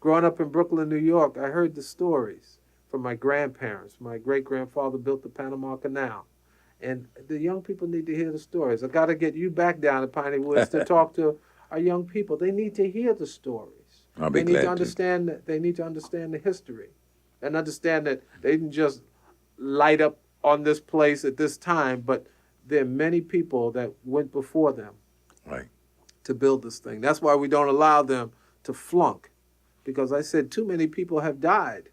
Growing up in Brooklyn, New York, I heard the stories from my grandparents. My great-grandfather built the Panama Canal. And the young people need to hear the stories. I got to get you back down to Piney Woods to talk to our young people. They need to hear the stories. I'll be They need glad to to. understand. They need to understand the history, and understand that they didn't just light up on this place at this time, but there are many people that went before them Right. to build this thing. That's why we don't allow them to flunk, because I said too many people have died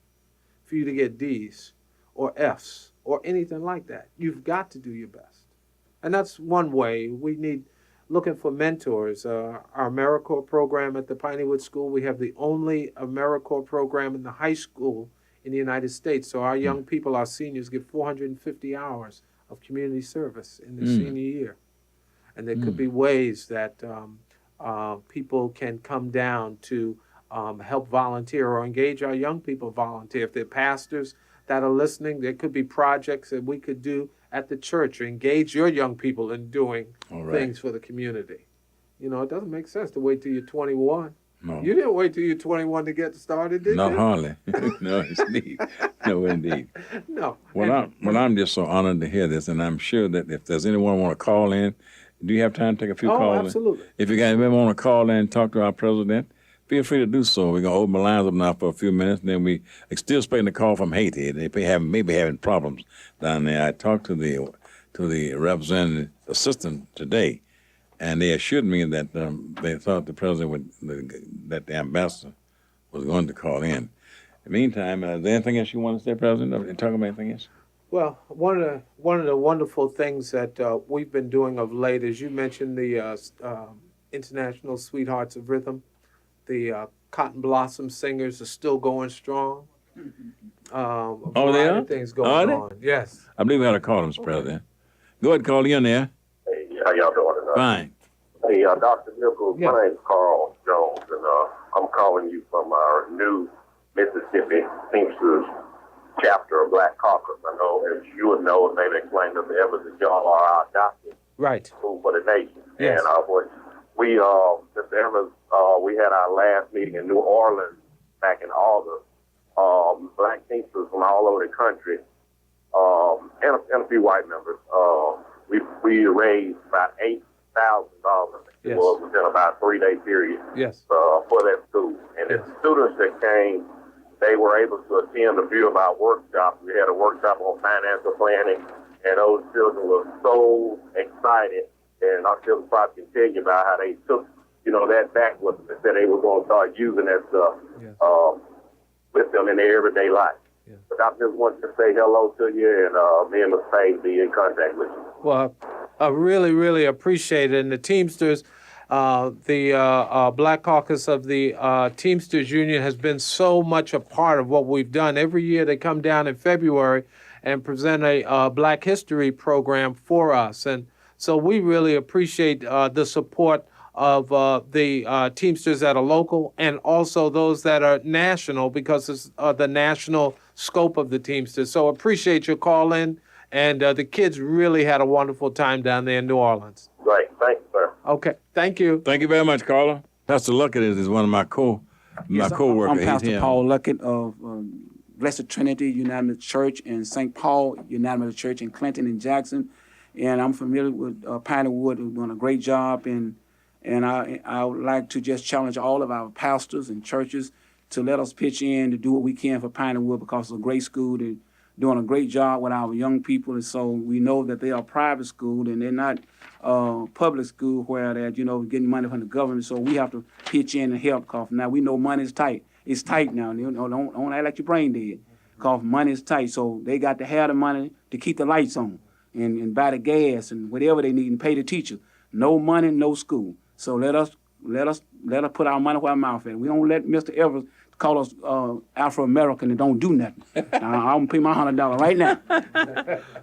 for you to get D's or F's or anything like that. You've got to do your best. And that's one way. We need looking for mentors. Our AmeriCorps program at the Piney Woods School, we have the only AmeriCorps program in the high school in the United States. So our young people, our seniors, get 450 hours of community service in their senior year. And there could be ways that people can come down to help volunteer or engage our young people volunteer. If they're pastors that are listening, there could be projects that we could do at the church or engage your young people in doing things for the community. You know, it doesn't make sense to wait till you're 21. No. You didn't wait till you're 21 to get started, did Not you? hardly. No, indeed. No, indeed. No. Well, I'm just so honored to hear this, and I'm sure that if there's anyone want to call in, do you have time to take a few calls? Oh, absolutely. If you guys ever want to call in and talk to our president, feel free to do so. We're going to open the lines up now for a few minutes, and then we still expecting a call from Haiti. They maybe having problems down there. I talked to the representative assistant today, and they assured me that they thought the president that the ambassador was going to call in. In the meantime, is there anything else you want to say, President? Are you talking about anything else? Well, one of the wonderful things that we've been doing of late is you mentioned the International Sweethearts of Rhythm. The Cotton Blossom Singers are still going strong. They are? Of things going on. Yes. I believe we had a call, Mr. President. Go ahead, call you in there. Hey, how y'all doing tonight? Fine. Hey, Dr. Nichols, Yeah. my name's Carl Jones, and I'm calling you from our new Mississippi Teamsters chapter of Black Caucus. I know, as you would know, and maybe explain to the others that y'all are our adopted Right. school for the nation. Yes. And we, Mr. Evans, we had our last meeting in New Orleans back in August. Black Teamsters from all over the country, and a few white members. We raised about $8,000. Yes. It was within about a 3-day period. Yes. For that school. And the students that came, they were able to attend a few of our workshops. We had a workshop on financial planning, and those children were so excited. And our children probably can tell you about how they took, that back with them and said they were going to start using that stuff with them in their everyday life. Yeah. But I just wanted to say hello to you, and me and Ms. Payne be in contact with you. Well, I really, really appreciate it. And the Teamsters, the Black Caucus of the Teamsters Union has been so much a part of what we've done. Every year they come down in February and present a Black History program for us. And so we really appreciate the support of the Teamsters that are local and also those that are national, because it's the national scope of the Teamsters. So appreciate your call in. And the kids really had a wonderful time down there in New Orleans. Great. Thank you, sir. Okay. Thank you. Thank you very much, Carla. Pastor Luckett is one of my co-workers. I'm Pastor Paul Luckett of Blessed Trinity United Methodist Church in St. Paul United Methodist Church in Clinton and Jackson. And I'm familiar with Piney Woods, who's doing a great job. And I would like to just challenge all of our pastors and churches to let us pitch in to do what we can for Piney Woods, because it's a great school. They're doing a great job with our young people. And so we know that they are private school and they're not public school where they're, getting money from the government. So we have to pitch in and help, because now we know money is tight. It's tight now. Don't act like your brain dead, because money is tight. So they got to have the money to keep the lights on and buy the gas and whatever they need and pay the teacher. No money, no school. So let us put our money where our mouth is. We don't let Mr. Evers call us Afro-American and don't do nothing. I'm going to pay my $100 right now.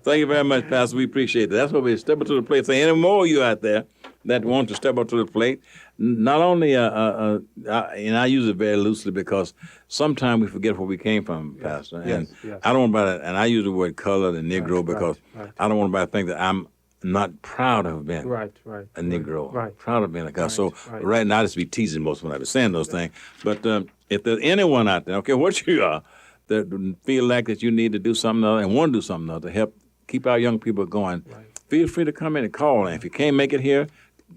Thank you very much, Pastor. We appreciate that. That's what we step up to the plate. So any more of you out there that want to step up to the plate, not only, and I use it very loosely because sometimes we forget where we came from, Pastor. And yes. I don't want and I use the word colored and Negro because I don't want anybody to think that I'm not proud of being a Negro. Right. Proud of being a guy. So right now I just be teasing most when I be saying those things. But If there's anyone out there, okay, what you are, that feel like that you need to do something other and want to do something other to help keep our young people going, feel free to come in and call. And if you can't make it here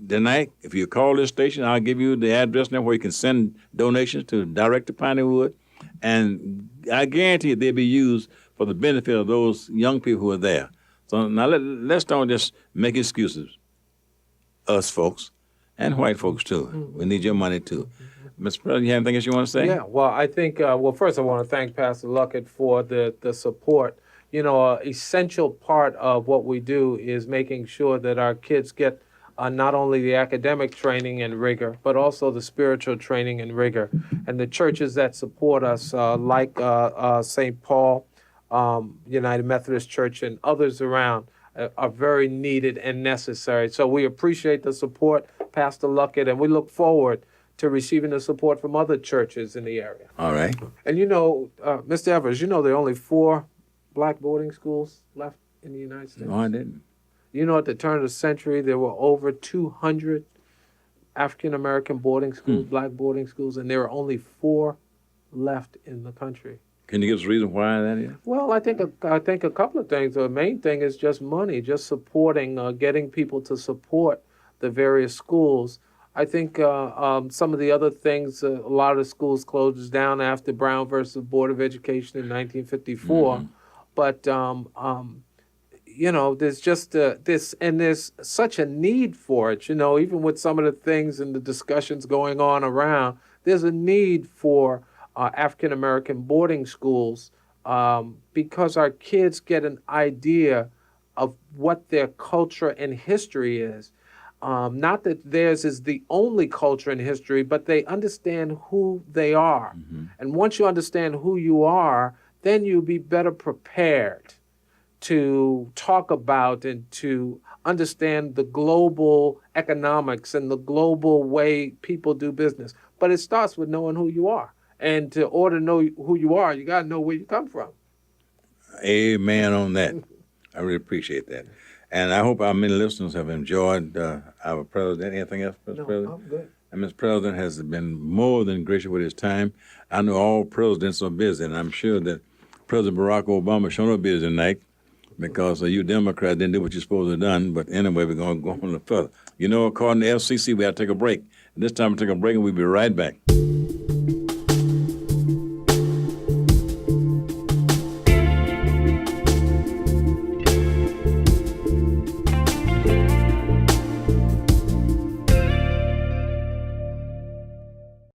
tonight, if you call this station, I'll give you the address now where you can send donations to direct to Piney Woods. And I guarantee they'll be used for the benefit of those young people who are there. So now let's don't just make excuses, us folks and white folks too. We need your money too. Mr. President, you have anything else you want to say? Yeah, well, I think, well, first I want to thank Pastor Luckett for the support. You know, an essential part of what we do is making sure that our kids get not only the academic training and rigor, but also the spiritual training and rigor. And the churches that support us, like St. Paul, United Methodist Church, and others around, are very needed and necessary. So we appreciate the support, Pastor Luckett, and we look forward to receiving the support from other churches in the area. All right. And you know, Mr. Evers, you know there are only 4 black boarding schools left in the United States. No, I didn't. You know, at the turn of the century, there were over 200 African-American boarding schools, black boarding schools, and there are only 4 left in the country. Can you give us a reason why that is? Well, I think a couple of things. The main thing is just money, just supporting, getting people to support the various schools. I think some of the other things, a lot of the schools closed down after Brown versus Board of Education in 1954. But, you know, there's just this, and there's such a need for it, you know, even with some of the things and the discussions going on around, there's a need for African-American boarding schools because our kids get an idea of what their culture and history is. Not that theirs is the only culture and history, but they understand who they are. And once you understand who you are, then you'll be better prepared to talk about and to understand the global economics and the global way people do business. But it starts with knowing who you are. And to order to know who you are, you got to know where you come from. Amen on that. I really appreciate that. And I hope our many listeners have enjoyed our president. Anything else, Mr. President? I'm good. And Mr. President has been more than gracious with his time. I know all presidents are busy, and I'm sure that President Barack Obama sure not busy tonight because you Democrats didn't do what you're supposed to have done. But anyway, we're going to go on further. You know, according to FCC, we have to take a break. This time we'll take a break, and we'll be right back.